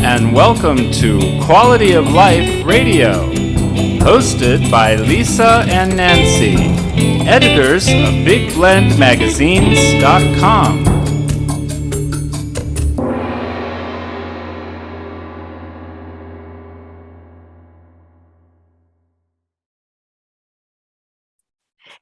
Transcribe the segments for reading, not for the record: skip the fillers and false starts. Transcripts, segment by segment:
and welcome to Quality of Life Radio, hosted by Lisa and Nancy, editors of BigBlendMagazines.com.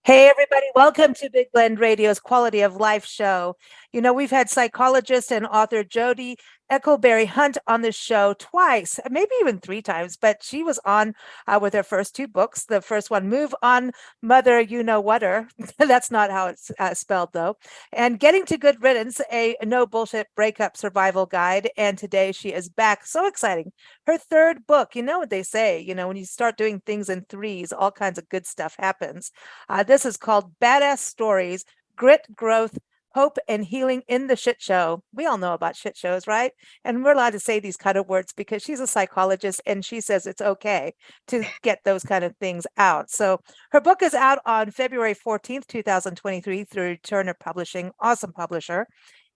Hey, everybody. Welcome to Big Blend Radio's Quality of Life show. You know, we've had psychologist and author Jodie Eckleberry-Hunt on the show twice, maybe even three times, but she was on with her first two books. The first one, Move On, Mother, You Know Whatter. That's not how it's spelled, though. And Getting to Good Riddance, a no bullshit breakup survival guide. And today she is back. So exciting. Her third book. You know what they say, when you start doing things in threes, all kinds of good stuff happens. This is called Badass Stories, Grit, Growth, Hope, and Healing in the Shit Show. We all know about shit shows, right? And we're allowed to say these kind of words because she's a psychologist and she says it's okay to get those kind of things out. So her book is out on February 14th, 2023 through Turner Publishing. Awesome publisher.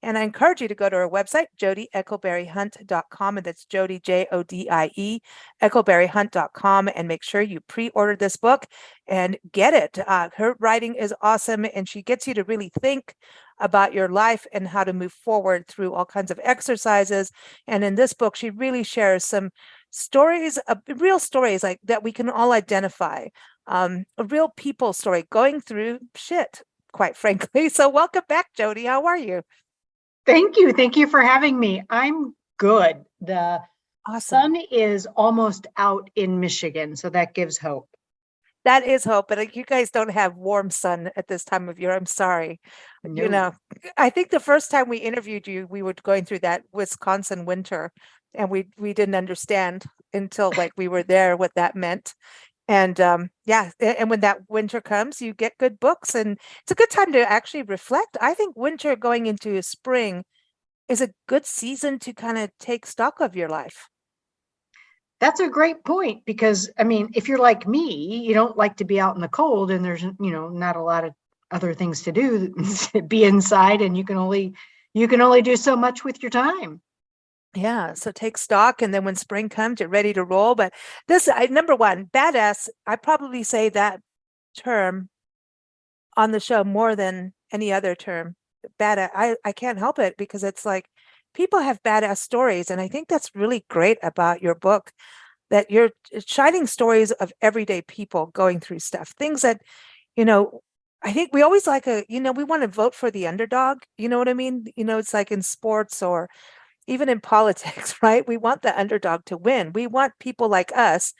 And I encourage you to go to her website, JodieEckleberryHunt.com, and that's Jodie, Jodie, Eckleberryhunt.com, and make sure you pre-order this book and get it. Her writing is awesome, and she gets you to really think about your life and how to move forward through all kinds of exercises. And in this book, she really shares some stories, real stories like that we can all identify, a real people story going through shit, quite frankly. So welcome back, Jodie. How are you? Thank you. Thank you for having me. I'm good. The sun is almost out in Michigan, so that gives hope. That is hope, but you guys don't have warm sun at this time of year. I'm sorry. No. I think the first time we interviewed you, we were going through that Wisconsin winter, and we didn't understand until we were there what that meant. And and when that winter comes, you get good books, and it's a good time to actually reflect. I think winter going into spring is a good season to kind of take stock of your life. That's a great point because, if you're like me, you don't like to be out in the cold and there's, not a lot of other things to do, be inside, and you can only do so much with your time. Yeah, so take stock, and then when spring comes, you're ready to roll. But this, number one, badass, I probably say that term on the show more than any other term. Badass, I can't help it because it's like people have badass stories, and I think that's really great about your book, that you're shining stories of everyday people going through stuff, things that, I think we always we want to vote for the underdog. You know what I mean? It's like in sports or even in politics, right? We want the underdog to win. We want people like us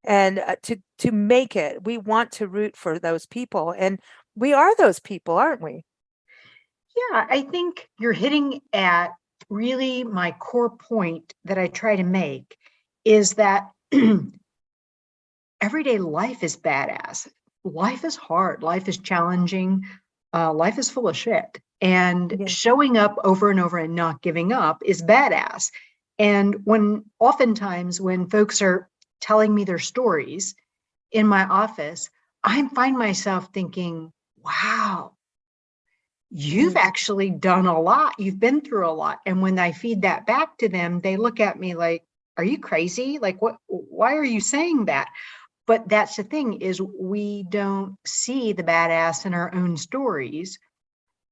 and to make it. We want to root for those people. And we are those people, aren't we? Yeah, I think you're hitting at really my core point that I try to make is that everyday life is badass. Life is hard. Life is challenging. Life is full of shit. And showing up over and over and not giving up is badass. And oftentimes when folks are telling me their stories in my office, I find myself thinking, wow, you've actually done a lot. You've been through a lot. And when I feed that back to them, they look at me like, are you crazy? Like, why are you saying that? But that's the thing, is we don't see the badass in our own stories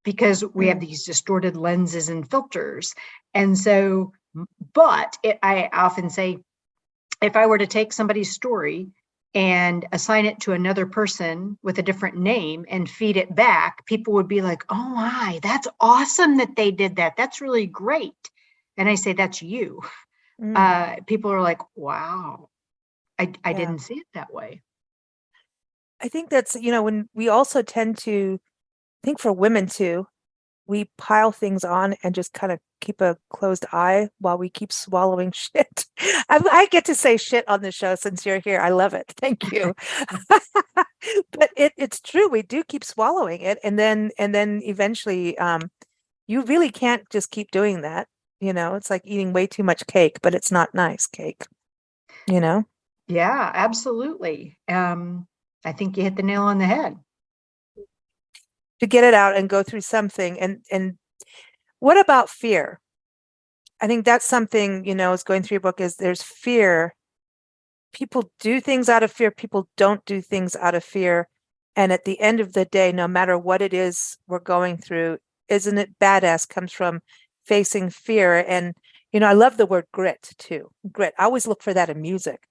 because we have these distorted lenses and filters. And so, I often say, if I were to take somebody's story and assign it to another person with a different name and feed it back, people would be like, oh my, that's awesome that they did that. That's really great. And I say, that's you. People are like, wow, I didn't see it that way. I think that's, when we also tend to think for women too, we pile things on and just kind of keep a closed eye while we keep swallowing shit. I get to say shit on the show since you're here. I love it. Thank you. But it's true. We do keep swallowing it. And then eventually you really can't just keep doing that. It's like eating way too much cake, but it's not nice cake, Yeah, absolutely. I think you hit the nail on the head. To get it out and go through something. And what about fear? I think that's something, is going through your book is there's fear. People do things out of fear. People don't do things out of fear. And at the end of the day, no matter what it is we're going through, isn't it badass comes from facing fear. And, I love the word grit too. Grit. I always look for that in music.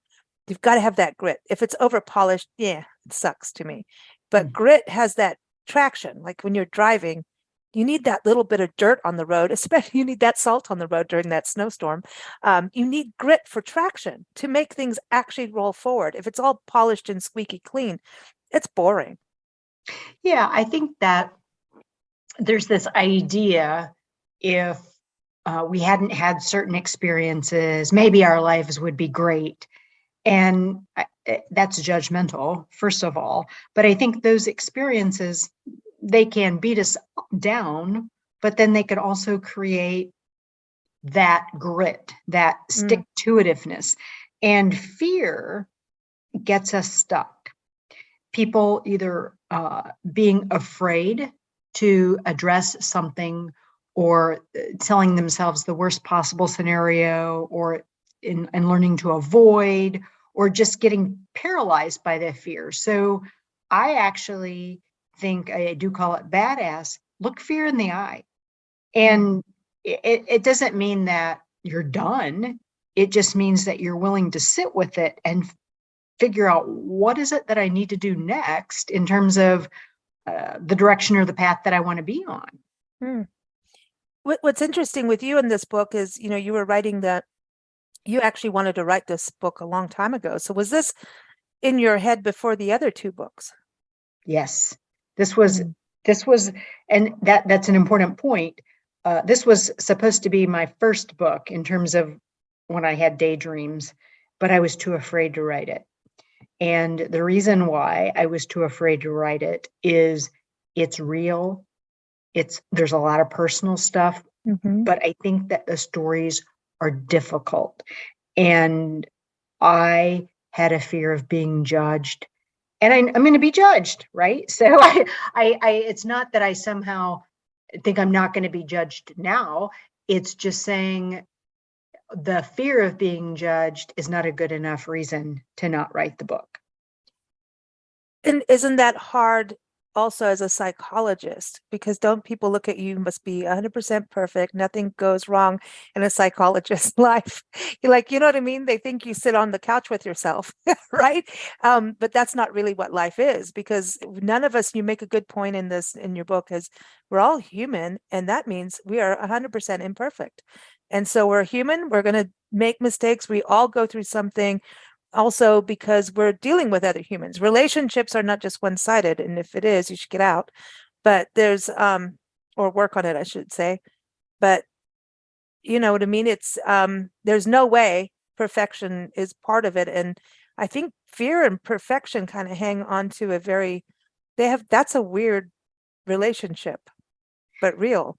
You've got to have that grit. If it's over polished, yeah, it sucks to me. But grit has that traction. Like when you're driving, you need that little bit of dirt on the road, especially you need that salt on the road during that snowstorm. You need grit for traction to make things actually roll forward. If it's all polished and squeaky clean, it's boring. Yeah, I think that there's this idea if we hadn't had certain experiences, maybe our lives would be great. And that's judgmental, first of all. But I think those experiences, they can beat us down, but then they could also create that grit, that stick-to-itiveness. And fear gets us stuck. People either being afraid to address something or telling themselves the worst possible scenario or in learning to avoid or just getting paralyzed by their fear. So I actually think I do call it badass. Look fear in the eye. And it doesn't mean that you're done. It just means that you're willing to sit with it and figure out what is it that I need to do next in terms of the direction or the path that I want to be on. What's interesting with you in this book is, you were writing that you actually wanted to write this book a long time ago. So was this in your head before the other two books? Yes, this was, and that's an important point. This was supposed to be my first book in terms of when I had daydreams, but I was too afraid to write it. And the reason why I was too afraid to write it is it's real. There's a lot of personal stuff, but I think that the stories are difficult. And I had a fear of being judged, and I'm going to be judged, right? So I it's not that I somehow think I'm not going to be judged now. It's just saying the fear of being judged is not a good enough reason to not write the book. And isn't that hard also as a psychologist? Because don't people look at you must be 100% perfect, nothing goes wrong in a psychologist's life. You're like, you know what I mean? They think you sit on the couch with yourself, right? But that's not really what life is, because none of us, you make a good point in your book, is we're all human, and that means we are 100% imperfect. And so we're human, we're going to make mistakes, we all go through something. Also, because we're dealing with other humans. Relationships are not just one-sided, and if it is, you should get out. But there's or work on it, I should say. But you know what I mean? It's there's no way perfection is part of it. And I think fear and perfection kind of hang on to that's a weird relationship, but real.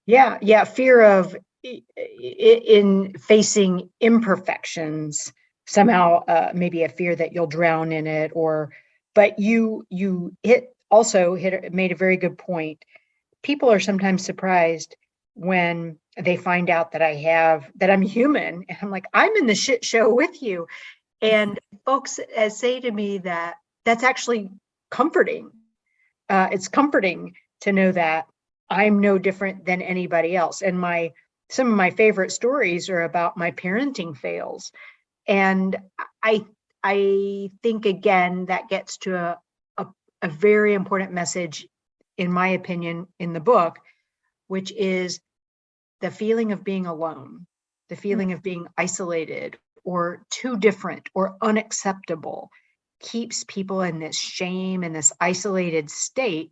Yeah, fear of in facing imperfections. Somehow maybe a fear that you'll drown in it, but you made a very good point. People are sometimes surprised when they find out that I'm human, and I'm like, I'm in the shit show with you. And folks say to me that that's actually comforting. It's comforting to know that I'm no different than anybody else. And some of my favorite stories are about my parenting fails. And I think, again, that gets to a very important message, in my opinion, in the book, which is the feeling of being alone, the feeling of being isolated or too different or unacceptable keeps people in this shame and this isolated state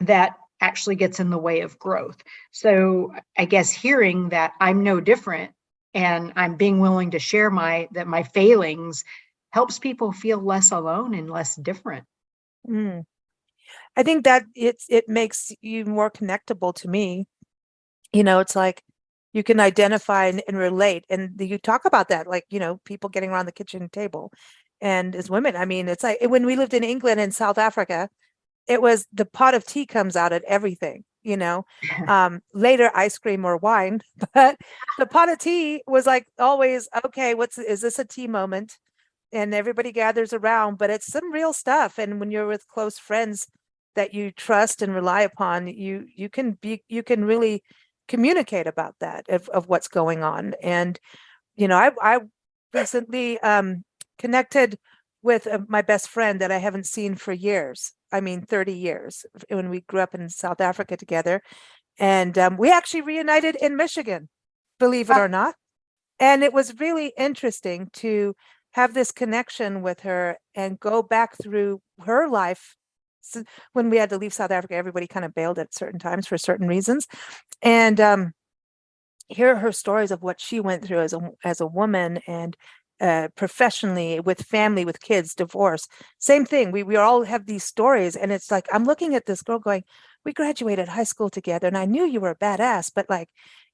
that actually gets in the way of growth. So I guess hearing that I'm no different and I'm being willing to share my failings helps people feel less alone and less different. I think that it makes you more connectable to me. It's like you can identify and relate. And you talk about that, like, people getting around the kitchen table. And as women, I mean, it's like when we lived in England and South Africa, it was the pot of tea comes out at everything. later ice cream or wine, but the pot of tea was like always, okay, is this a tea moment? And everybody gathers around, but it's some real stuff. And when you're with close friends that you trust and rely upon, you can really communicate about that of what's going on. And I recently connected with my best friend that I haven't seen for years. I mean, 30 years, when we grew up in South Africa together. And we actually reunited in Michigan, believe it or not. And it was really interesting to have this connection with her and go back through her life. So when we had to leave South Africa, everybody kind of bailed at certain times for certain reasons. And hear her stories of what she went through as a woman, and professionally, with family, with kids, divorce, same thing. We all have these stories, and it's like, I'm looking at this girl going, we graduated high school together, and I knew you were a badass, but like,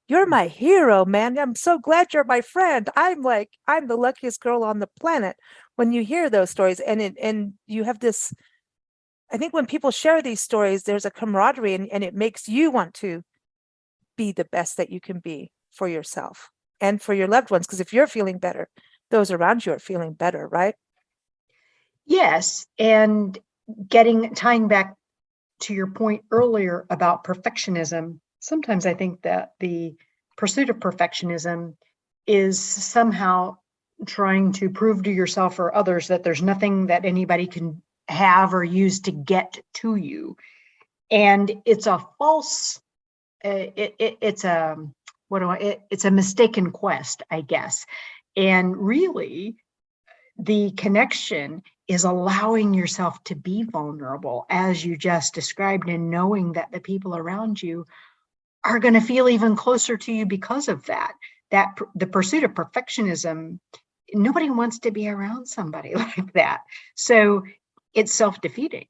you're my hero, man. I'm so glad you're my friend. I'm the luckiest girl on the planet when you hear those stories. And you have this, I think when people share these stories, there's a camaraderie, and it makes you want to be the best that you can be for yourself and for your loved ones. Because if you're feeling better, those around you are feeling better, right? Yes. And tying back to your point earlier about perfectionism, sometimes I think that the pursuit of perfectionism is somehow trying to prove to yourself or others that there's nothing that anybody can have or use to get to you. And it's a false, it's a mistaken quest, I guess. And really, the connection is allowing yourself to be vulnerable, as you just described, and knowing that the people around you are going to feel even closer to you because of that. The pursuit of perfectionism, nobody wants to be around somebody like that. So it's self-defeating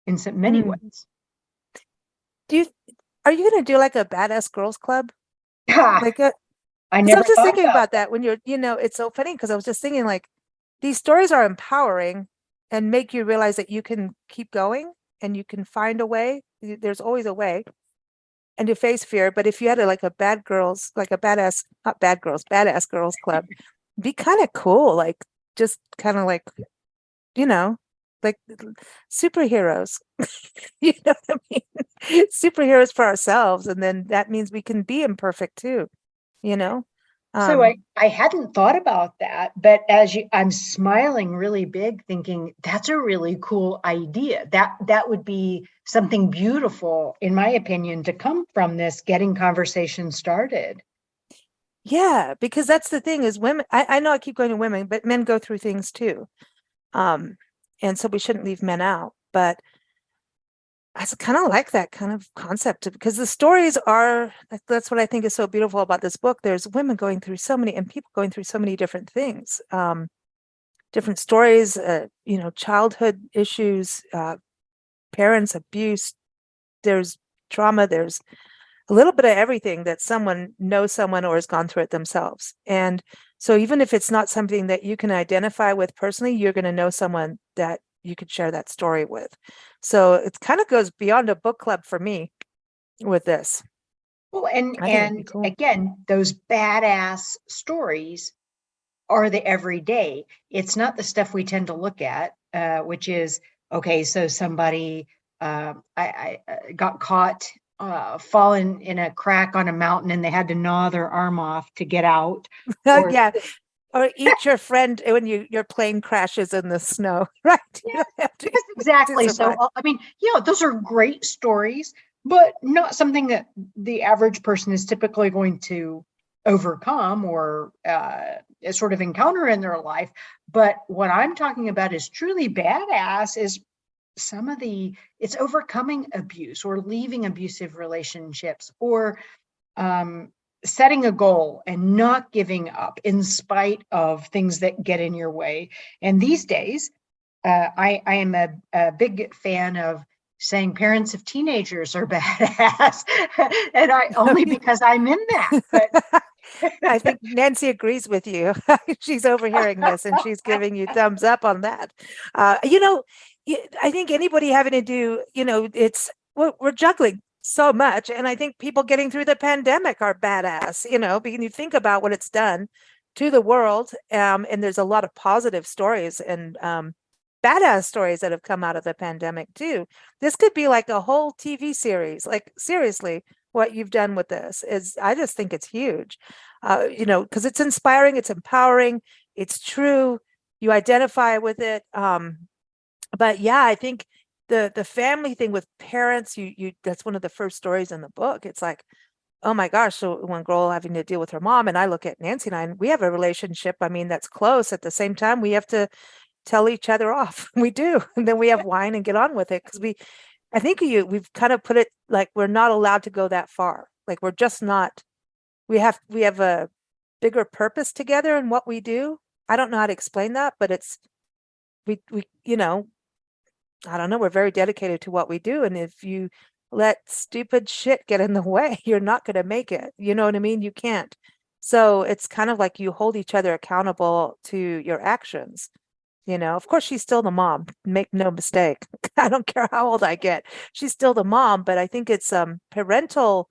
in many ways. Are you going to do like a badass girls club? I never I was just thinking about that when it's so funny, because I was just thinking, like, these stories are empowering and make you realize that you can keep going and you can find a way. There's always a way, and to face fear. But if you had badass girls club, it'd be kind of cool. Like, just kind of like superheroes. You know what I mean? Superheroes for ourselves, and then that means we can be imperfect too. So I hadn't thought about that, but I'm smiling really big, thinking that's a really cool idea. That would be something beautiful, in my opinion, to come from this, getting conversation started. Yeah, because that's the thing is, women, I know I keep going to women, but men go through things too. And so we shouldn't leave men out, but I kind of like that kind of concept, because the stories that's what I think is so beautiful about this book. There's women going through so many, and people going through so many different things, different stories, childhood issues, parents, abuse, there's trauma, there's a little bit of everything that someone knows someone or has gone through it themselves. And so even if it's not something that you can identify with personally, you're going to know someone that you could share that story with. So it kind of goes beyond a book club for me with this. Well, and cool. Again, those badass stories are the everyday. It's not the stuff we tend to look at, which is, okay, so somebody I got caught falling in a crack on a mountain, and they had to gnaw their arm off to get out. Yeah. Or eat your friend when your plane crashes in the snow, right? Yeah, exactly. So, I mean, those are great stories, but not something that the average person is typically going to overcome or sort of encounter in their life. But what I'm talking about is truly badass is it's overcoming abuse or leaving abusive relationships, or setting a goal and not giving up in spite of things that get in your way. And these days, I am a big fan of saying parents of teenagers are badass, and only because I'm in that. But I think Nancy agrees with you. She's overhearing this and she's giving you thumbs up on that. I think anybody having to do, we're juggling so much. And I think people getting through the pandemic are badass, because you think about what it's done to the world. And there's a lot of positive stories and badass stories that have come out of the pandemic too. This could be like a whole TV series. Like seriously, what you've done with this is, I just think it's huge. Because it's inspiring, it's empowering, it's true. You identify with it. But yeah, I think the family thing with parents, you that's one of the first stories in the book. It's like, oh my gosh, so one girl having to deal with her mom, and I look at Nancy and I, and we have a relationship, I mean, that's close. At the same time, we have to tell each other off. We do. And then we have wine and get on with it, because I think we've kind of put it like we're not allowed to go that far. Like we're just not, we have a bigger purpose together in what we do. I don't know how to explain that, but it's we I don't know, we're very dedicated to what we do. And if you let stupid shit get in the way, you're not going to make it. You know what I mean? You can't. So it's kind of like you hold each other accountable to your actions. Of course, she's still the mom. Make no mistake. I don't care how old I get. She's still the mom, but I think it's parental.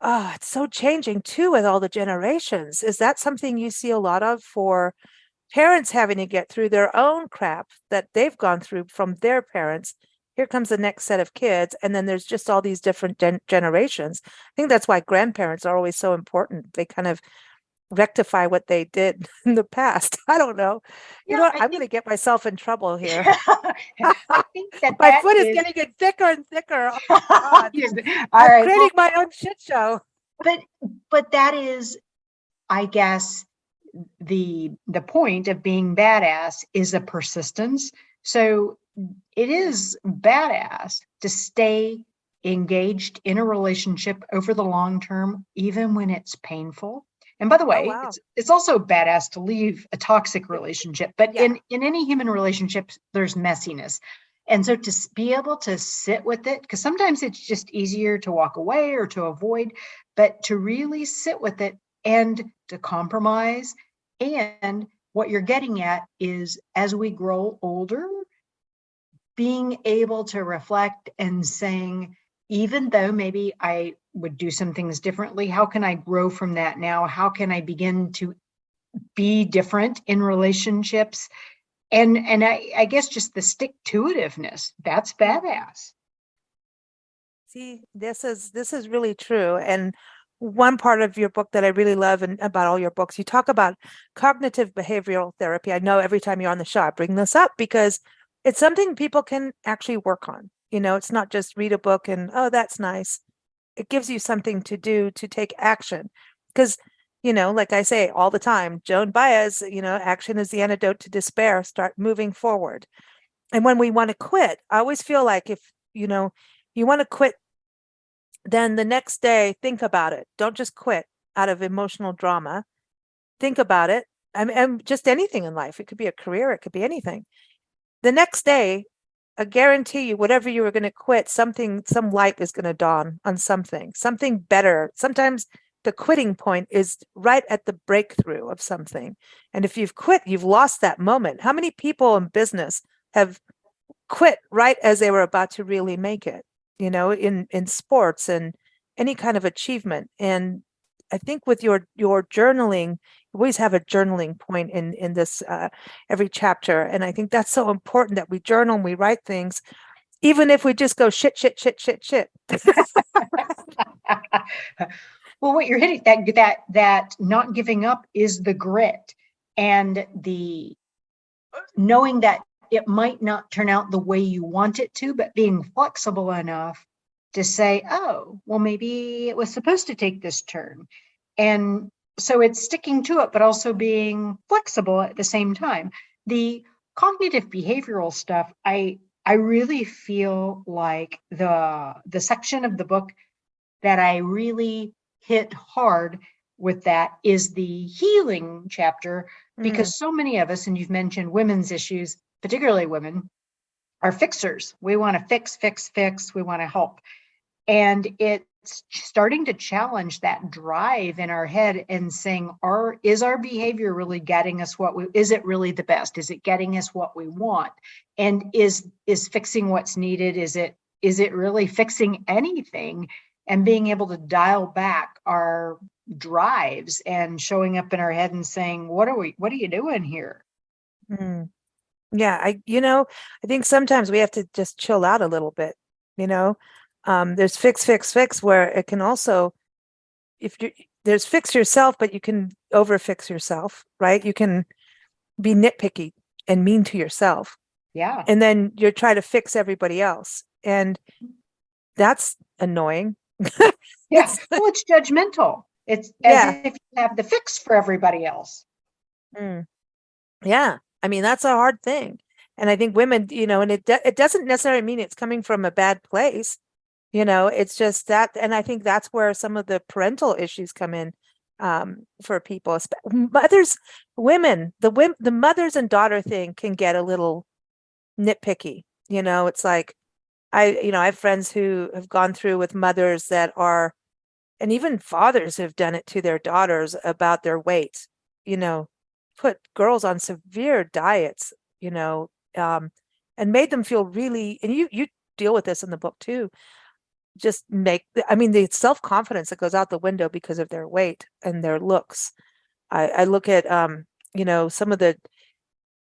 Oh, it's so changing too with all the generations. Is that something you see a lot of for parents having to get through their own crap that they've gone through from their parents? Here comes the next set of kids, and then there's just all these different generations. I think that's why grandparents are always so important. They kind of rectify what they did in the past. I don't know. I'm going to get myself in trouble here. I think My foot is getting thicker and thicker. Oh my God. All right, creating my own shit show. But that is, I guess, the point of being badass is a persistence. So it is badass to stay engaged in a relationship over the long term, even when it's painful. And by the way, wow. it's also badass to leave a toxic relationship, but Yeah. in any human relationship, there's messiness. And so to be able to sit with it, because sometimes it's just easier to walk away or to avoid, but to really sit with it and to compromise. And what you're getting at is, as we grow older, being able to reflect and saying, even though maybe I would do some things differently, how can I grow from that now? How can I begin to be different in relationships? And I guess just the stick-to-itiveness, that's badass. See, this is really true. And one part of your book that I really love, and about all your books, you talk about cognitive behavioral therapy. I know every time you're on the show, I bring this up because it's something people can actually work on. It's not just read a book and, oh, that's nice. It gives you something to do, to take action. Because, like I say all the time, Joan Baez, action is the antidote to despair. Start moving forward. And when we want to quit, I always feel like if, you want to quit, then the next day, think about it. Don't just quit out of emotional drama. Think about it. And just anything in life. It could be a career. It could be anything. The next day, I guarantee you, whatever you were going to quit, some light is going to dawn on something better. Sometimes the quitting point is right at the breakthrough of something. And if you've quit, you've lost that moment. How many people in business have quit right as they were about to really make it, in sports and any kind of achievement? And I think with your journaling, you always have a journaling point in this every chapter. And I think that's so important, that we journal and we write things, even if we just go shit. Well, what you're hitting, that not giving up is the grit, and the knowing that it might not turn out the way you want it to, but being flexible enough to say, oh, well, maybe it was supposed to take this turn. And so it's sticking to it, but also being flexible at the same time. The cognitive behavioral stuff, I really feel like the section of the book that I really hit hard with that is the healing chapter, because so many of us, and you've mentioned women's issues, particularly women, are fixers. We want to fix. We want to help. And it's starting to challenge that drive in our head and saying, is our behavior really getting us is it really the best? Is it getting us what we want? And is fixing what's needed? Is it is it really fixing anything? And being able to dial back our drives and showing up in our head and saying, what are you doing here? Mm. Yeah, I think sometimes we have to just chill out a little bit, you know. There's fix, where it can also, if you there's fix yourself, but you can over fix yourself, right? You can be nitpicky and mean to yourself, Yeah. and then you're trying to fix everybody else, and that's annoying. Yeah. Well, it's judgmental. It's as Yeah. if you have the fix for everybody else. Mm. Yeah. I mean, that's a hard thing. And I think women, and it doesn't necessarily mean it's coming from a bad place. It's just that, and I think that's where some of the parental issues come in, for people, mothers, women, the mothers and daughter thing can get a little nitpicky. It's like, I have friends who have gone through with mothers that are, and even fathers have done it to their daughters about their weight, put girls on severe diets, and made them feel really, and you deal with this in the book too, the self-confidence that goes out the window because of their weight and their looks. I look at, some of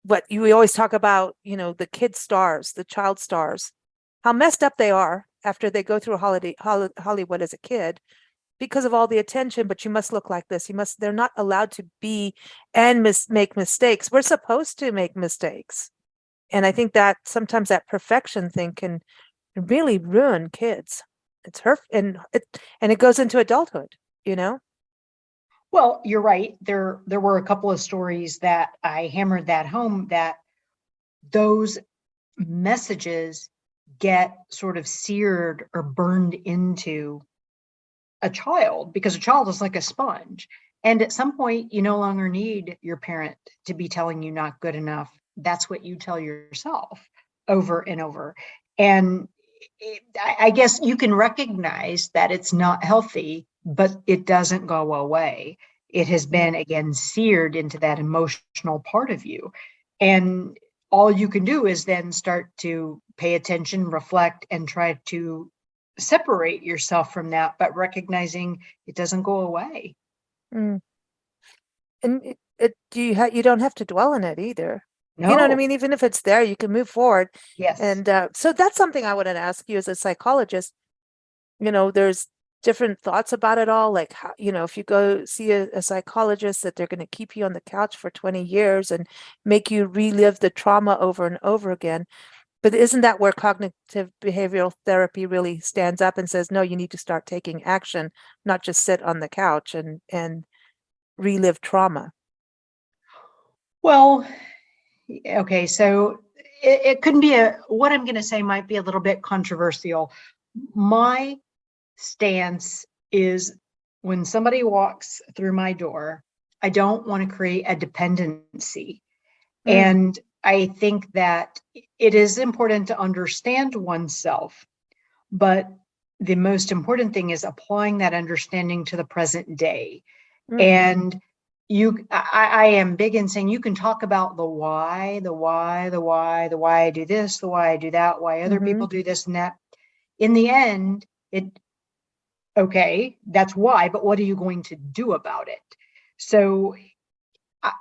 what we always talk about, the kid stars, the child stars, how messed up they are after they go through Hollywood as a kid because of all the attention, but you must look like this. They're not allowed to be and make mistakes. We're supposed to make mistakes. And I think that sometimes that perfection thing can really ruin kids. It's and it goes into adulthood, Well, you're right. There were a couple of stories that I hammered that home, that those messages get sort of seared or burned into a child, because a child is like a sponge. And at some point, you no longer need your parent to be telling you not good enough. That's what you tell yourself over and over. And I guess you can recognize that it's not healthy, but it doesn't go away. It has been, again, seared into that emotional part of you. And all you can do is then start to pay attention, reflect, and try to separate yourself from that, but recognizing it doesn't go away. Mm. And you don't have to dwell in it either. No. You know what I mean? Even if it's there, you can move forward. Yes. And so that's something I wanted to ask you as a psychologist. There's different thoughts about it all. Like, how, if you go see a psychologist, that they're going to keep you on the couch for 20 years and make you relive the trauma over and over again. But isn't that where cognitive behavioral therapy really stands up and says, no, you need to start taking action, not just sit on the couch and relive trauma? Well, okay, so it couldn't be what I'm going to say might be a little bit controversial. My stance is, when somebody walks through my door, I don't want to create a dependency. And I think that it is important to understand oneself, but the most important thing is applying that understanding to the present day. And I am big in saying you can talk about the why I do this, the why I do that, why other people do this and that. In the end, okay, that's why, but what are you going to do about it? So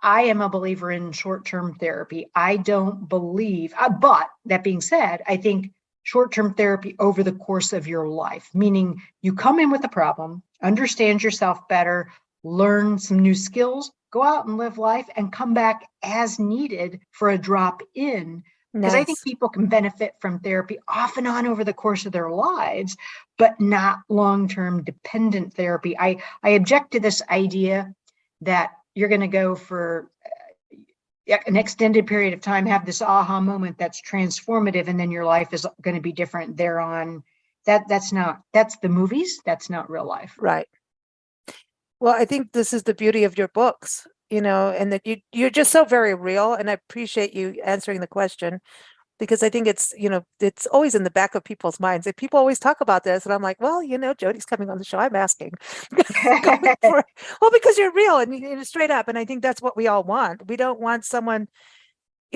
I am a believer in short-term therapy. I don't believe, but that being said, I think short-term therapy over the course of your life, meaning you come in with a problem, understand yourself better, learn some new skills, go out and live life, and come back as needed for a drop in. Because I think people can benefit from therapy off and on over the course of their lives, but not long-term dependent therapy. I object to this idea that you're going to go for an extended period of time, have this aha moment that's transformative, and then your life is going to be different thereon. That's the movies. That's not real life. Right. Well, I think this is the beauty of your books, and that you're just so very real. And I appreciate you answering the question, because I think it's, it's always in the back of people's minds. And people always talk about this. And I'm like, well, Jodie's coming on the show. I'm asking. Well, because you're real and you're straight up. And I think that's what we all want. We don't want someone,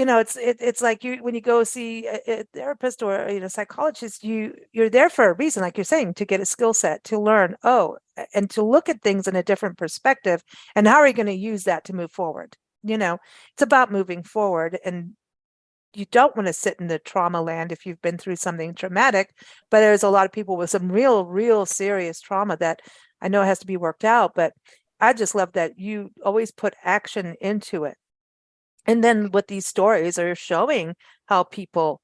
it's like when you go see a therapist or psychologist, you're there for a reason, like you're saying, to get a skill set, to learn, and to look at things in a different perspective. And how are you going to use that to move forward? It's about moving forward, and you don't want to sit in the trauma land if you've been through something traumatic. But there's a lot of people with some real serious trauma that I know has to be worked out. But I just love that you always put action into it. And then what these stories are showing, how people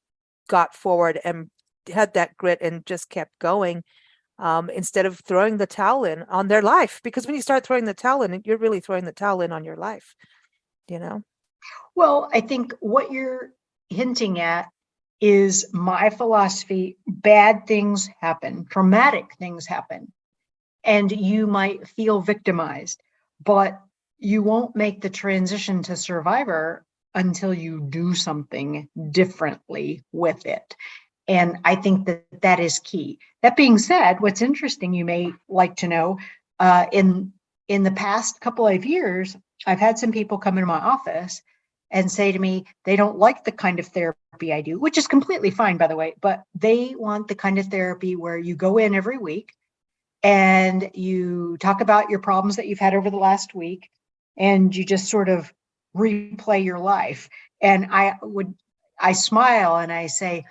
got forward and had that grit and just kept going, instead of throwing the towel in on their life. Because when you start throwing the towel in, you're really throwing the towel in on your life, Well, I think what you're hinting at is my philosophy. Bad things happen, traumatic things happen, and you might feel victimized, but you won't make the transition to survivor until you do something differently with it. And I think that is key. That being said, what's interesting, you may like to know, in the past couple of years, I've had some people come into my office and say to me, they don't like the kind of therapy I do, which is completely fine, by the way, but they want the kind of therapy where you go in every week and you talk about your problems that you've had over the last week, and you just sort of replay your life. And I smile and I say,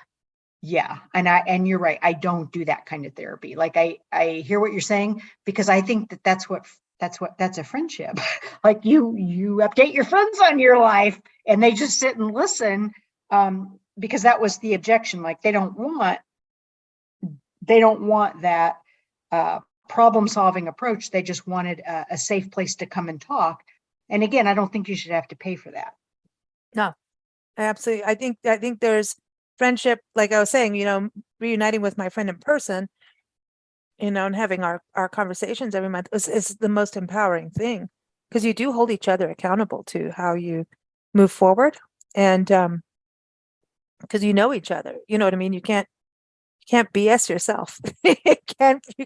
yeah, and you're right, I don't do that kind of therapy. Like I hear what you're saying, because I think that's a friendship. Like you update your friends on your life and they just sit and listen, because that was the objection. Like they don't want that problem solving approach. They just wanted a safe place to come and talk. And again, I don't think you should have to pay for that. No, absolutely. I think there's friendship, like I was saying, reuniting with my friend in person, and having our conversations every month is the most empowering thing, because you do hold each other accountable to how you move forward. And because you know each other, you know what I mean? You can't BS yourself. You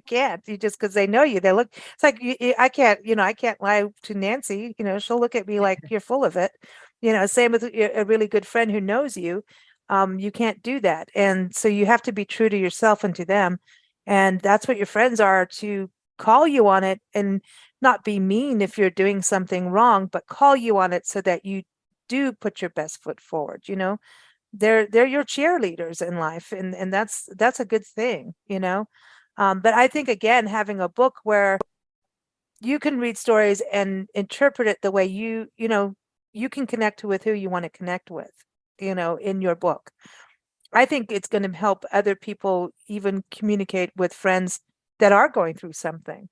can't. You just, because they know you. They look. It's like I can't lie to Nancy. She'll look at me like you're full of it. Same with a really good friend who knows you. You can't do that, and so you have to be true to yourself and to them. And that's what your friends are, to call you on it and not be mean if you're doing something wrong, but call you on it so that you do put your best foot forward. They're your cheerleaders in life, and that's a good thing. But I think, again, having a book where you can read stories and interpret it the way you can connect with who you want to connect with, in your book. I think it's going to help other people even communicate with friends that are going through something,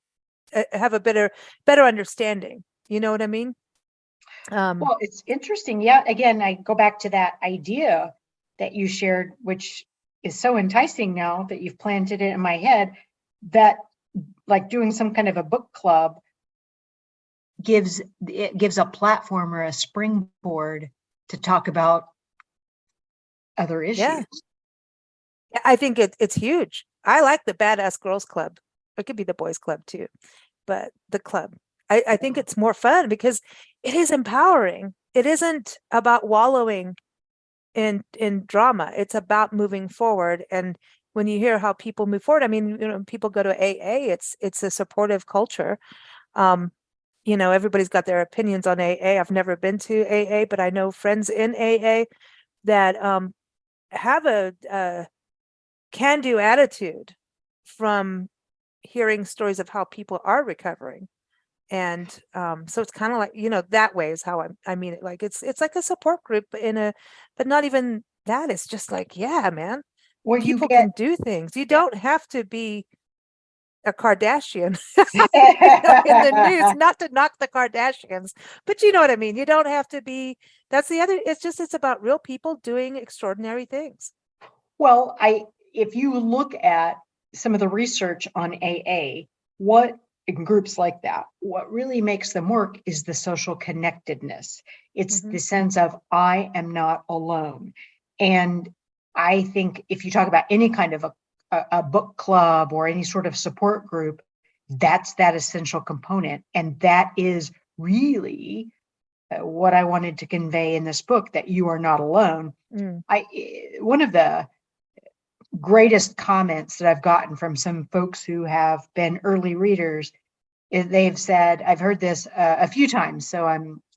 have a better understanding. You know what I mean? Well, it's interesting. Yeah. Again, I go back to that idea that you shared, which is so enticing now that you've planted it in my head, that like doing some kind of a book club gives a platform or a springboard to talk about other issues. Yeah. I think it's huge. I like the Badass Girls Club. It could be the boys club too, but the club. I think it's more fun because it is empowering. It isn't about wallowing in drama. It's about moving forward. And when you hear how people move forward, I mean, people go to AA. It's a supportive culture. Everybody's got their opinions on AA. I've never been to AA, but I know friends in AA that have a can-do attitude from hearing stories of how people are recovering. And so it's kind of like, that way is how I mean it. Like it's like a support group but not even that. It's just like, yeah, man, Well, people can do things. You don't have to be a Kardashian in the news, not to knock the Kardashians, but you know what I mean? You don't have to be. That's the other. It's about real people doing extraordinary things. Well, if you look at some of the research on AA, in groups like that, what really makes them work is the social connectedness. It's the sense of, I am not alone. And I think if you talk about any kind of a book club or any sort of support group, that's that essential component. And that is really what I wanted to convey in this book, that you are not alone. Mm. One of the greatest comments that I've gotten from some folks who have been early readers is they've said, I've heard this a few times, so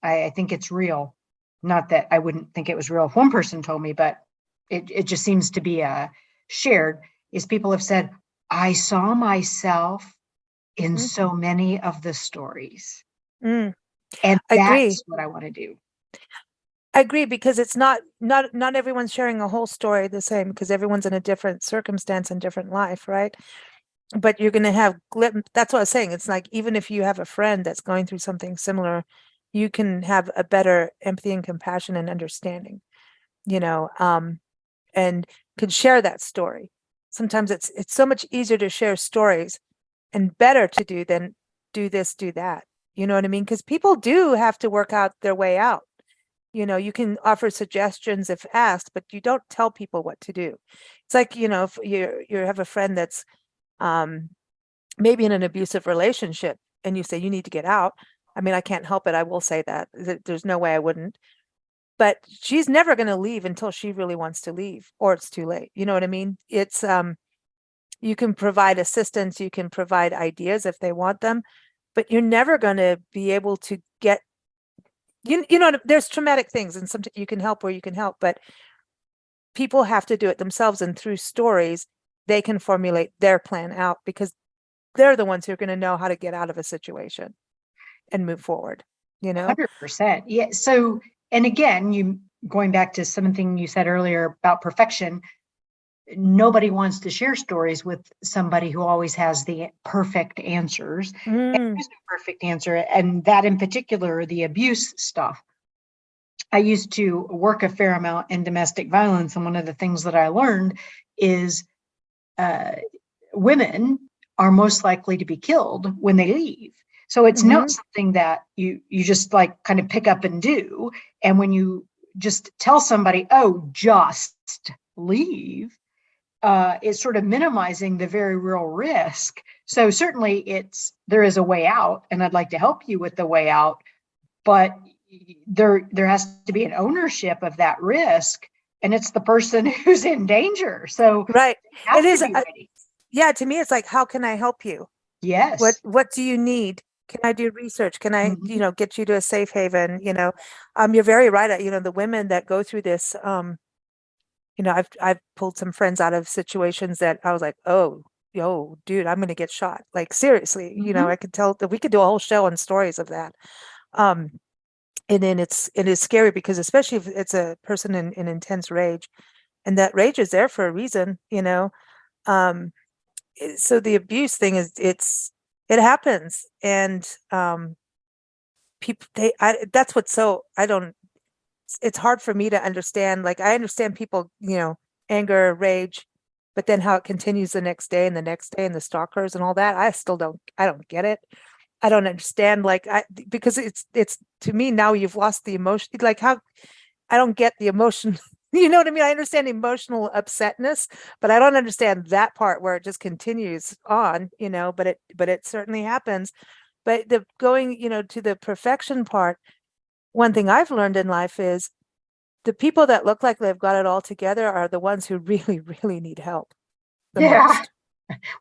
I think it's real. Not that I wouldn't think it was real if one person told me, but it just seems to be shared, is people have said, I saw myself in so many of the stories. Mm. And I agree. that's what I want to do. I agree, because it's not everyone's sharing a whole story the same, because everyone's in a different circumstance and different life, right? But you're going to have that's what I was saying. It's like, even if you have a friend that's going through something similar, you can have a better empathy and compassion and understanding, and could share that story. Sometimes it's so much easier to share stories and better to do than do this, do that. You know what I mean? Because people do have to work out their way out. You can offer suggestions if asked, but you don't tell people what to do. It's like, if you have a friend that's maybe in an abusive relationship, and you say you need to get out. I mean, I can't help it. I will say that. There's no way I wouldn't. But she's never going to leave until she really wants to leave, or it's too late. You know what I mean? It's you can provide assistance, you can provide ideas if they want them, but you're never going to be able to get there's traumatic things, and sometimes you can help where you can help, but people have to do it themselves, and through stories they can formulate their plan out, because they're the ones who are going to know how to get out of a situation and move forward. 100%. Yeah. So, and again, you going back to something you said earlier about perfection, nobody wants to share stories with somebody who always has the perfect answers. And there's no perfect answer. And that in particular, the abuse stuff. I used to work a fair amount in domestic violence. And one of the things that I learned is women are most likely to be killed when they leave. So it's not something that you just like kind of pick up and do. And when you just tell somebody, oh, just leave, it's sort of minimizing the very real risk. So certainly there is a way out, and I'd like to help you with the way out, but there has to be an ownership of that risk, and it's the person who's in danger. So right, it is. Yeah, to me, it's like, how can I help you? Yes. What do you need? Can I do research? Can I, get you to a safe haven? You're very right. The women that go through this, I've pulled some friends out of situations that I was like, oh, yo, dude, I'm going to get shot. Like, seriously, I could tell that we could do a whole show on stories of that. And then it is scary, because especially if it's a person in intense rage, and that rage is there for a reason, so the abuse thing it happens, and people that's what's so I don't it's hard for me to understand. Like, I understand people, anger, rage, but then how it continues the next day and the next day, and the stalkers and all that, I don't get it. I don't understand, because it's to me now, you've lost the emotion. Like, how I don't get the emotion. You know what I mean? I understand emotional upsetness, but I don't understand that part where it just continues on, but it certainly happens. But the going, to the perfection part, one thing I've learned in life is the people that look like they've got it all together are the ones who really, really need help the most.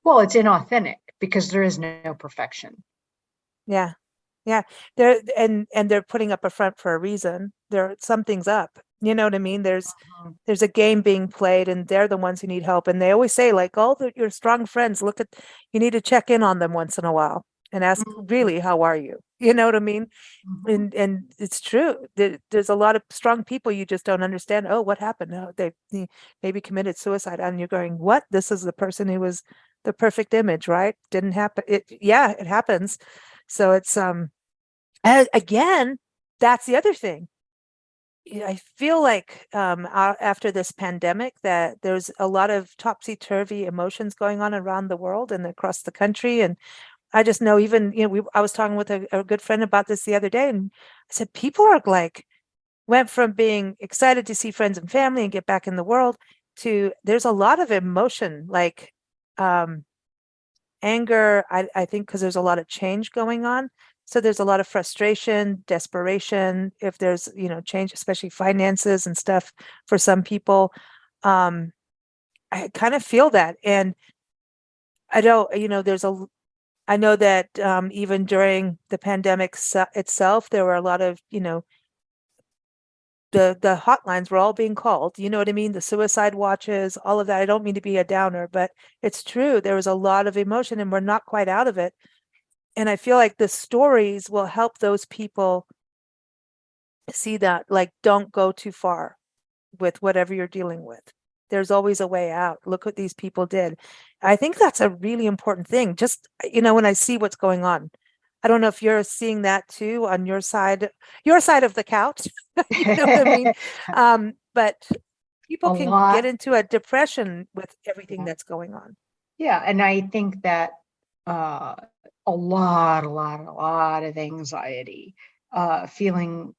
Well, it's inauthentic, because there is no perfection. Yeah. Yeah. They're putting up a front for a reason. Something's up. You know what I mean? There's a game being played, and they're the ones who need help. And they always say, like, your strong friends, you need to check in on them once in a while and ask, really, how are you? You know what I mean? And it's true. There's a lot of strong people you just don't understand. Oh, what happened? No, they maybe committed suicide, and you're going, what? This is the person who was the perfect image, right? Didn't happen. It happens. So it's again, that's the other thing. I feel like after this pandemic, that there's a lot of topsy-turvy emotions going on around the world and across the country. And I just know, even, I was talking with a good friend about this the other day, and I said, people are like, went from being excited to see friends and family and get back in the world to there's a lot of emotion, like anger, I think, because there's a lot of change going on. So there's a lot of frustration, desperation, if there's, change, especially finances and stuff for some people. I kind of feel that. And I don't, I know that even during the pandemic itself, there were a lot of, the hotlines were all being called, you know what I mean? The suicide watches, all of that. I don't mean to be a downer, but it's true. There was a lot of emotion and we're not quite out of it. And I feel like the stories will help those people see that, like, don't go too far with whatever you're dealing with. There's always a way out. Look what these people did. I think that's a really important thing. Just, when I see what's going on. I don't know if you're seeing that too on your side of the couch. You know what I mean? But people A can lot. get into a depression with everything that's going on. Yeah, and I think that a lot of anxiety, feeling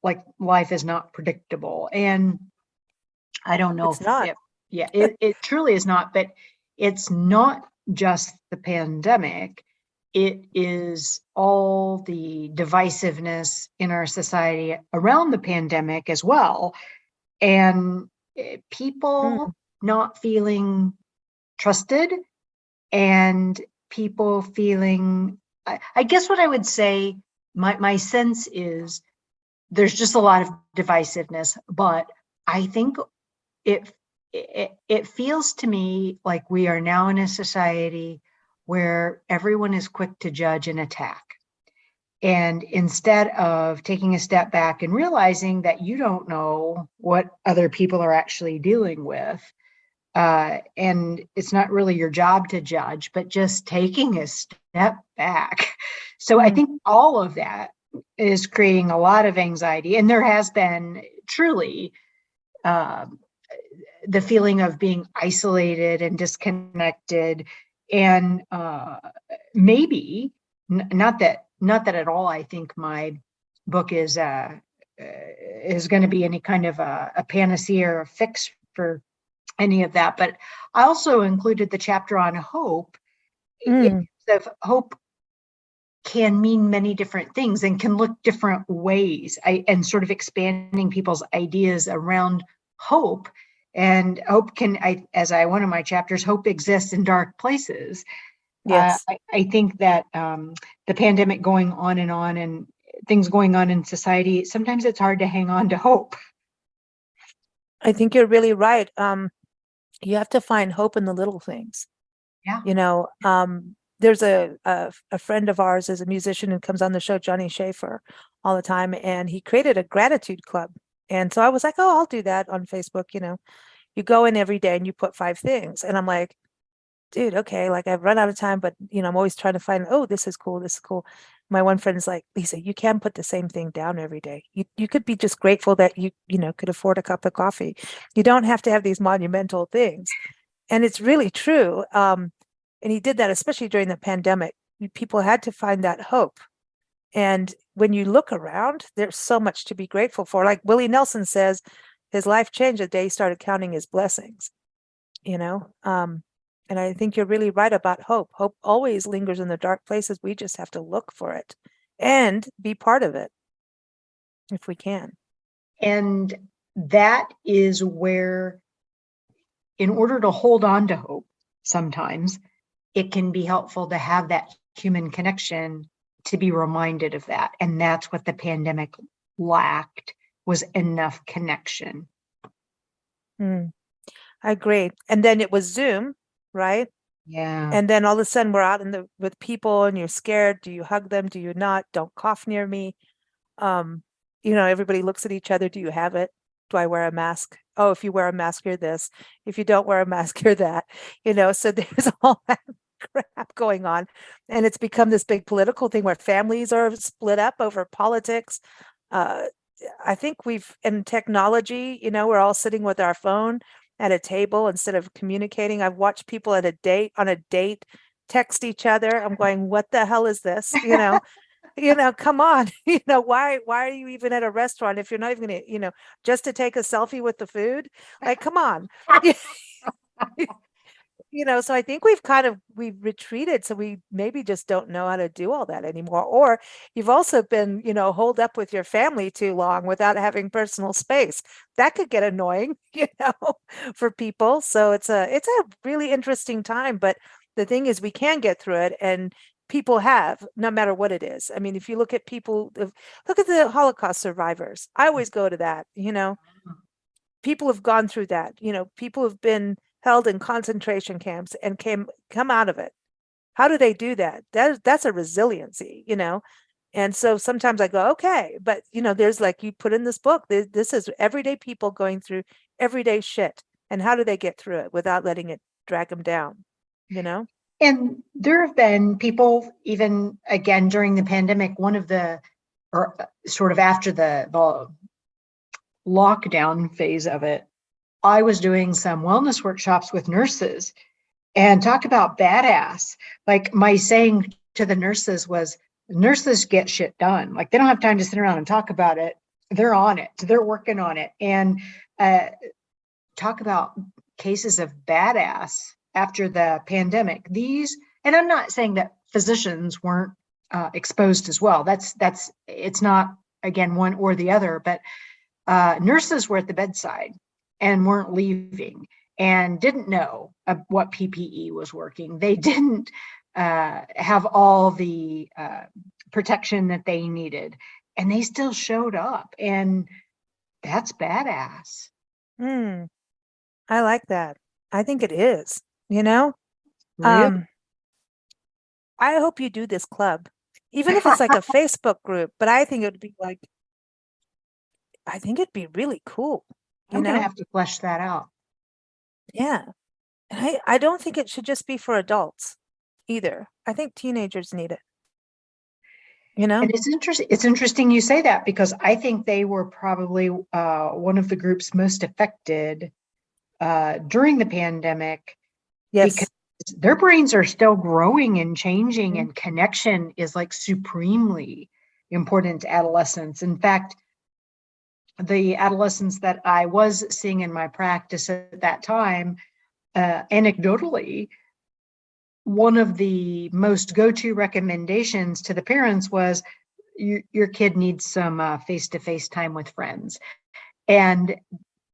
like life is not predictable. And I don't know It's not. it truly is not, but it's not just the pandemic. It is all the divisiveness in our society around the pandemic as well. And people not feeling trusted, and people feeling, I guess what I would say, my sense is there's just a lot of divisiveness, but I think it feels to me like we are now in a society where everyone is quick to judge and attack. And instead of taking a step back and realizing that you don't know what other people are actually dealing with, and it's not really your job to judge, but just taking a step back. So I think all of that is creating a lot of anxiety. And there has been truly the feeling of being isolated and disconnected. And maybe not that at all. I think my book is going to be any kind of a panacea or a fix for any of that. But I also included the chapter on hope. If hope can mean many different things and can look different ways, and sort of expanding people's ideas around hope. And hope can, as one of my chapters, hope exists in dark places. Yes. I think that the pandemic going on and things going on in society, sometimes it's hard to hang on to hope. I think you're really right. You have to find hope in the little things. Yeah. There's a friend of ours is a musician who comes on the show, Johnny Schaefer, all the time, and he created a gratitude club. And so I was like, oh, I'll do that on Facebook. You go in every day and you put 5 things. And I'm like, dude, okay, like I've run out of time, but I'm always trying to find, oh, this is cool. This is cool. My one friend is like, Lisa, you can't put the same thing down every day. You could be just grateful that you could afford a cup of coffee. You don't have to have these monumental things. And it's really true. And he did that, especially during the pandemic. People had to find that hope. And when you look around, there's so much to be grateful for. Like Willie Nelson says, his life changed the day he started counting his blessings, and I think you're really right about hope. Hope always lingers in the dark places. We just have to look for it and be part of it if we can. And that is where, in order to hold on to hope, sometimes it can be helpful to have that human connection, to be reminded of that. And that's what the pandemic lacked, was enough connection. I agree. And then it was Zoom, right? Yeah. And then all of a sudden we're out with people and you're scared. Do you hug them? Do you not? Don't cough near me. Everybody looks at each other. Do you have it? Do I wear a mask? Oh, if you wear a mask, you're this. If you don't wear a mask, you're that. So there's all that crap going on. And it's become this big political thing where families are split up over politics. I think in technology, we're all sitting with our phone at a table instead of communicating. I've watched people on a date text each other. I'm going, what the hell is this? Come on, why are you even at a restaurant if you're not even gonna, just to take a selfie with the food? Like, come on. So I think we've retreated, so we maybe just don't know how to do all that anymore. Or you've also been, holed up with your family too long without having personal space. That could get annoying, for people. So it's a really interesting time, but the thing is we can get through it, and people have, no matter what it is. I mean, if you look at look at the Holocaust survivors. I always go to that, people have gone through that. People have been held in concentration camps and come out of it. How do they do that? That's a resiliency. And so sometimes I go, okay, but there's, like you put in this book, this is everyday people going through everyday shit. And how do they get through it without letting it drag them down? And there have been people, even again during the pandemic, or sort of after the lockdown phase of it, I was doing some wellness workshops with nurses, and talk about badass. Like, my saying to the nurses was, nurses get shit done. Like, they don't have time to sit around and talk about it. They're on it. They're working on it. And talk about cases of badass after the pandemic. And I'm not saying that physicians weren't exposed as well. It's not, again, one or the other, but nurses were at the bedside and weren't leaving and didn't know what PPE was working. They didn't have all the protection that they needed, and they still showed up. And that's badass. I like that. I think it is, Really? I hope you do this club, even if it's like a Facebook group, but I think it'd be really cool. I'm going to have to flesh that out. Yeah. And I don't think it should just be for adults either. I think teenagers need it. And it's interesting you say that, because I think they were probably one of the groups most affected during the pandemic. Yes. Because their brains are still growing and changing, and connection is like supremely important to adolescents. In fact, the adolescents that I was seeing in my practice at that time, anecdotally, one of the most go-to recommendations to the parents was, your kid needs some face-to-face time with friends. And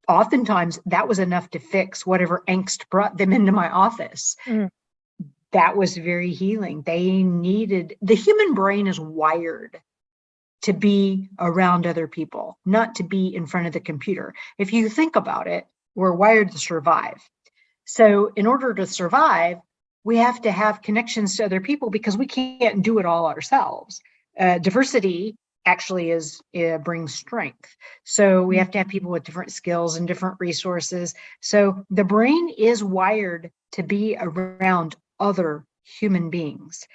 oftentimes that was enough to fix whatever angst brought them into my office. That was very healing. The human brain is wired to be around other people, not to be in front of the computer. If you think about it, we're wired to survive. So in order to survive, we have to have connections to other people, because we can't do it all ourselves. Diversity actually brings strength. So we have to have people with different skills and different resources. So the brain is wired to be around other human beings.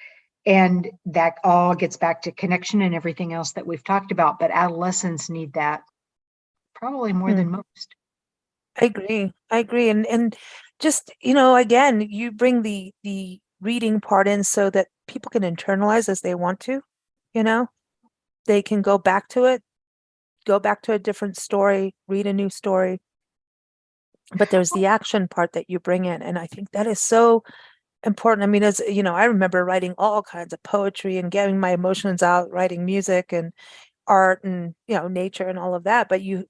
And that all gets back to connection and everything else that we've talked about. But adolescents need that probably more than most. I agree. And just, again, you bring the reading part in so that people can internalize as they want to, they can go back to it, go back to a different story, read a new story. But there's the action part that you bring in. And I think that is so important. I mean, as I remember writing all kinds of poetry and getting my emotions out, writing music and art and, nature and all of that. But you're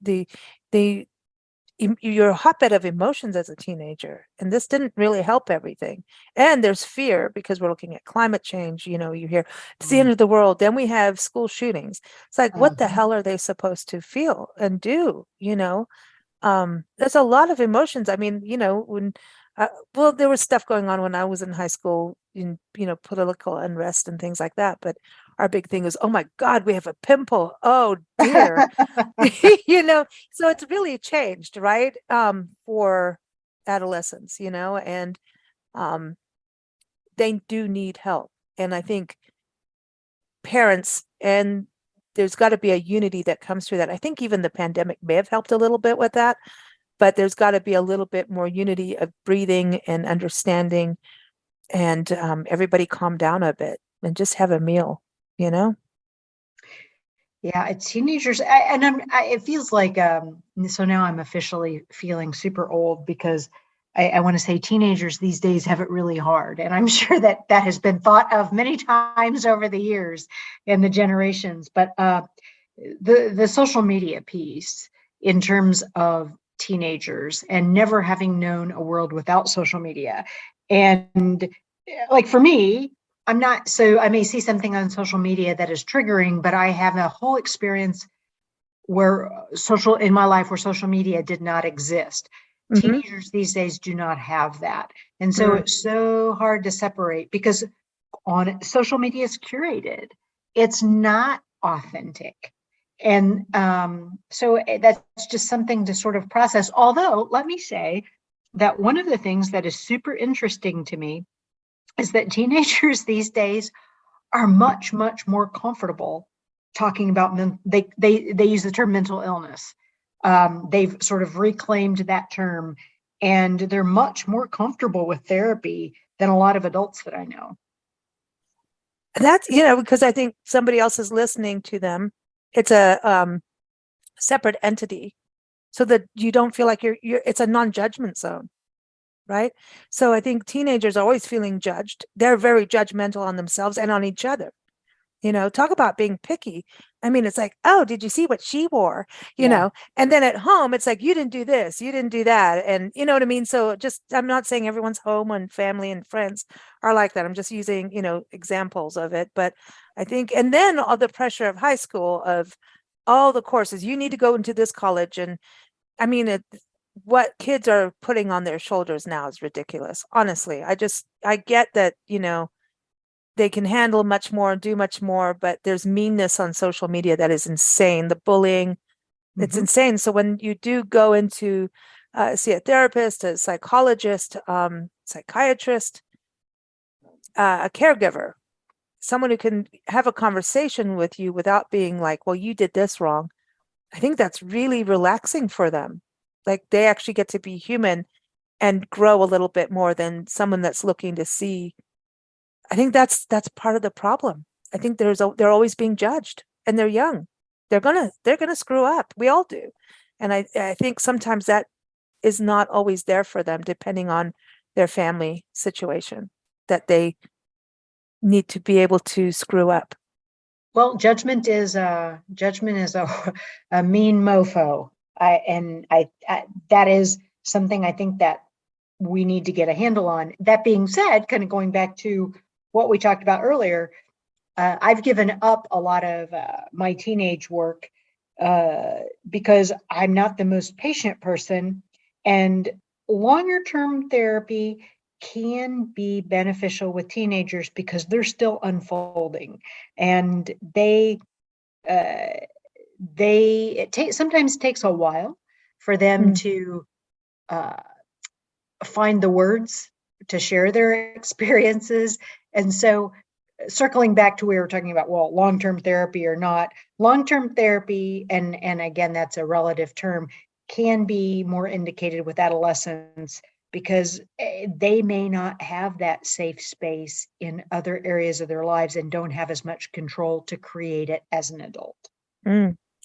a hotbed of emotions as a teenager, and this didn't really help everything. And there's fear, because we're looking at climate change. You hear it's the end of the world. Then we have school shootings. It's like, what the hell are they supposed to feel and do? There's a lot of emotions. I mean, when there was stuff going on when I was in high school, in political unrest and things like that. But our big thing is, oh my God, we have a pimple. Oh dear. So it's really changed, right? For adolescents, and they do need help. And I think parents, and there's got to be a unity that comes through that. I think even the pandemic may have helped a little bit with that, but there's got to be a little bit more unity of breathing and understanding, and everybody calm down a bit and just have a meal, Yeah, it's teenagers. It feels like, so now I'm officially feeling super old, because I want to say teenagers these days have it really hard. And I'm sure that that has been thought of many times over the years and the generations. But the social media piece in terms of teenagers and never having known a world without social media. And like for me, I'm not, so I may see something on social media that is triggering, but I have a whole experience where in my life where social media did not exist. Teenagers these days do not have that. And so it's so hard to separate because on social media is curated. It's not authentic. And so that's just something to sort of process. Although, let me say that one of the things that is super interesting to me is that teenagers these days are much, much more comfortable talking about they use the term mental illness. They've sort of reclaimed that term, and they're much more comfortable with therapy than a lot of adults that I know. That's, because I think somebody else is listening to them. It's a separate entity, so that you don't feel like it's a non-judgment zone, right? So I think teenagers are always feeling judged. They're very judgmental on themselves and on each other. Talk about being picky. I mean, it's like, oh, did you see what she wore? You know, and then at home, it's like, you didn't do this, you didn't do that. And you know what I mean? So I'm not saying everyone's home and family and friends are like that. I'm just using, examples of it. But I think, and then all the pressure of high school, of all the courses, you need to go into this college. And I mean, what kids are putting on their shoulders now is ridiculous. Honestly, I get that, they can handle much more, do much more, but there's meanness on social media that is insane. The bullying, it's insane. So when you do go into see a therapist, a psychologist, psychiatrist, a caregiver, someone who can have a conversation with you without being like, well, you did this wrong. I think that's really relaxing for them. Like they actually get to be human and grow a little bit more than someone that's looking to see. I think that's part of the problem. I think they're always being judged, and they're young. They're gonna screw up. We all do. And I think sometimes that is not always there for them, depending on their family situation, that they need to be able to screw up. Well, judgment is a mean mofo. That is something I think that we need to get a handle on. That being said, kind of going back to what we talked about earlier, I've given up a lot of my teenage work because I'm not the most patient person, and longer term therapy can be beneficial with teenagers because they're still unfolding, and sometimes takes a while for them to find the words to share their experiences. And so circling back to, we were talking about, well, long-term therapy or not, long-term therapy, and again, that's a relative term, can be more indicated with adolescents because they may not have that safe space in other areas of their lives and don't have as much control to create it as an adult.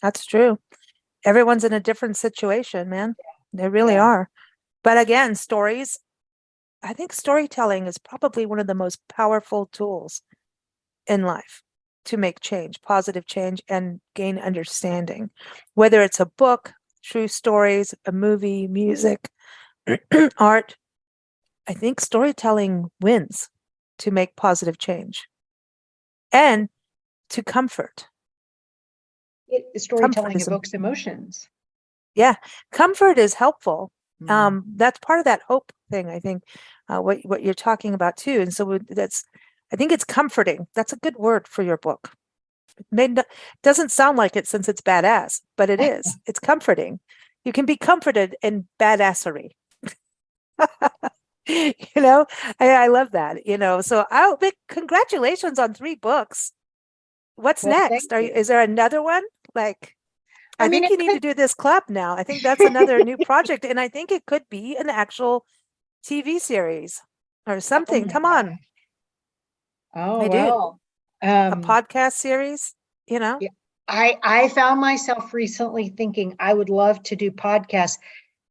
That's true. Everyone's in a different situation, man. They really are. But again, stories, I think storytelling is probably one of the most powerful tools in life to make change, positive change, and gain understanding. Whether it's a book, true stories, a movie, music, art, I think storytelling wins to make positive change and to comfort. Storytelling evokes emotions. Yeah, comfort is helpful. That's part of that hope thing, I think, what you're talking about too. And so I think it's comforting. That's a good word for your book. It doesn't sound like it since it's badass, but it is. It's comforting. You can be comforted in badassery. I love that, so congratulations on 3 books. What's next? Is there another one? I think you need to do this club now. I think that's another new project. And I think it could be an actual TV series or something. Come on. Oh, well. A podcast series, Yeah, I found myself recently thinking I would love to do podcasts,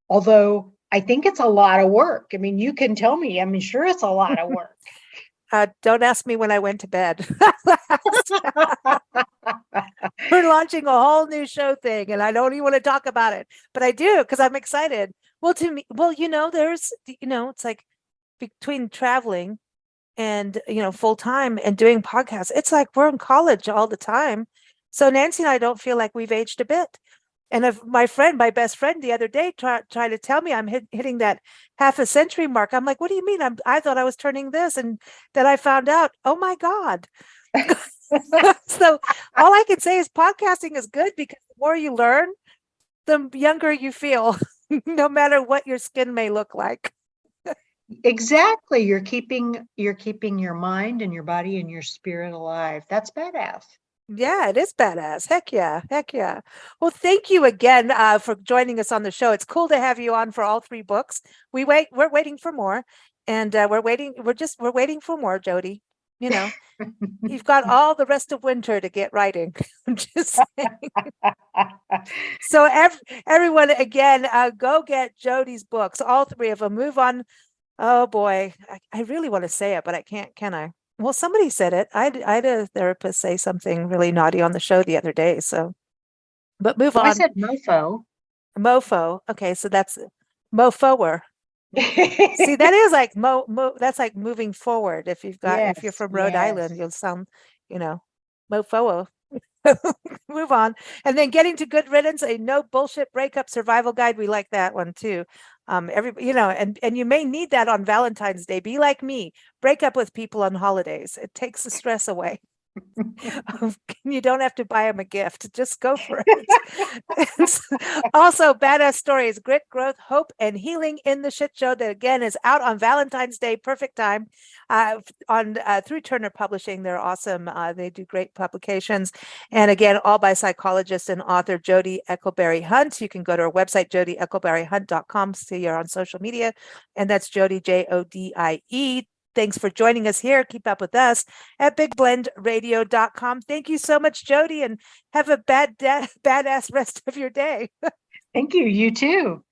although I think it's a lot of work. I mean, you can tell me, I'm sure it's a lot of work. Don't ask me when I went to bed. We're launching a whole new show thing, and I don't even want to talk about it, but I do because I'm excited. Well, to me, there's, it's like between traveling and, full time and doing podcasts, it's like we're in college all the time. So Nancy and I don't feel like we've aged a bit. And if my best friend the other day tried to tell me I'm hitting that half a century mark. I'm like, what do you mean? I thought I was turning this. And then I found out, oh my God. So all I can say is podcasting is good because the more you learn, the younger you feel, no matter what your skin may look like. Exactly. You're keeping your mind and your body and your spirit alive. That's badass. Yeah, it is badass. Heck yeah. Heck yeah. Well, thank you again for joining us on the show. It's cool to have you on for all 3 books. We're waiting for more. And we're waiting for more, Jodie. You've got all the rest of winter to get writing. I'm just saying. So everyone, again, go get Jodie's books, all 3 of them. Move on. Oh boy, I really want to say it, but I can't, can I? Well, somebody said it. I had a therapist say something really naughty on the show the other day. So, but move on. I said mofo. Mofo. Okay, so that's mofoer. See, that is like that's like moving forward. If you're from Rhode Island, you'll sound, mofo. Move on. And then getting to good riddance, a no bullshit breakup survival guide. We like that one too. And you may need that on Valentine's Day. Be like me, break up with people on holidays. It takes the stress away. You don't have to buy them a gift. Just go for it. Also, badass stories, grit, growth, hope, and healing in the shit show. That again is out on Valentine's Day. Perfect time. Through Turner Publishing. They're awesome. They do great publications. And again, all by psychologist and author Jodie Eckleberry-Hunt. You can go to our website, jodieeckleberryhunt.com. See her on social media. And that's Jodie, Jodie. Thanks for joining us here. Keep up with us at bigblendradio.com. Thank you so much, Jodie, and have a badass rest of your day. Thank you. You too.